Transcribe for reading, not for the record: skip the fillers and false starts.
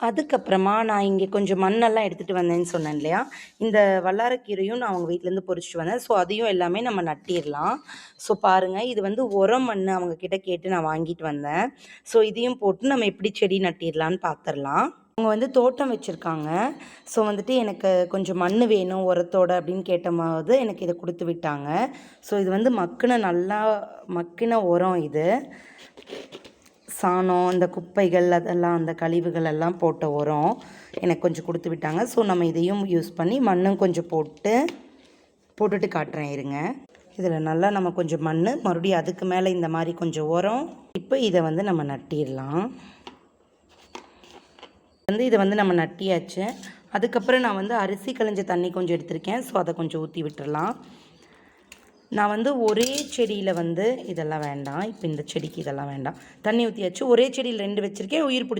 அதுக்கப்புறமா நான் இங்கே கொஞ்சம் மண்ணெல்லாம் எடுத்துகிட்டு வந்தேன்னு சொன்னேன் இல்லையா, இந்த வல்லாரக்கீரையும் நான் அவங்க வீட்டிலேருந்து பொறிச்சிட்டு வந்தேன். ஸோ அதையும் எல்லாமே நம்ம நட்டிடலாம். ஸோ பாருங்கள், இது வந்து உரம் மண் அவங்கக்கிட்ட கேட்டு நான் வாங்கிட்டு வந்தேன். ஸோ இதையும் போட்டு நம்ம எப்படி செடி நட்டிடலான்னு பார்த்துடலாம். அவங்க வந்து தோட்டம் வச்சுருக்காங்க. ஸோ வந்துட்டு எனக்கு கொஞ்சம் மண் வேணும் உரத்தோட அப்படின்னு கேட்டபோது எனக்கு இதை கொடுத்து விட்டாங்க. ஸோ இது வந்து நல்லா மக்கின உரம் இது. சாணம், இந்த குப்பைகள் அதெல்லாம், அந்த கழிவுகள் எல்லாம் போட்ட உரம் எனக்கு கொஞ்சம் கொடுத்து விட்டாங்க. ஸோ நம்ம இதையும் யூஸ் பண்ணி மண்ணும் கொஞ்சம் போட்டுட்டு காட்டுறேன் இருங்க. இதில் நல்லா நம்ம கொஞ்சம் மண், மறுபடியும் அதுக்கு மேலே இந்த மாதிரி கொஞ்சம் உரம். இப்போ இதை வந்து நம்ம நட்டிடலாம். இதை வந்து நம்ம நட்டியாச்சு. அதுக்கப்புறம் நான் வந்து அரிசி களைஞ்ச தண்ணி கொஞ்சம் எடுத்திருக்கேன். ஸோ அதை கொஞ்சம் ஊற்றி விட்டுடலாம். நான் வந்து ஒரே செடியில் வந்து இதெல்லாம் வேண்டாம். இப்போ இந்த செடிக்கு இதெல்லாம் வேண்டாம். தண்ணி ஊற்றியாச்சு. ஒரே செடியில் 2 வச்சுருக்கேன். உயிர் பிடிச்சி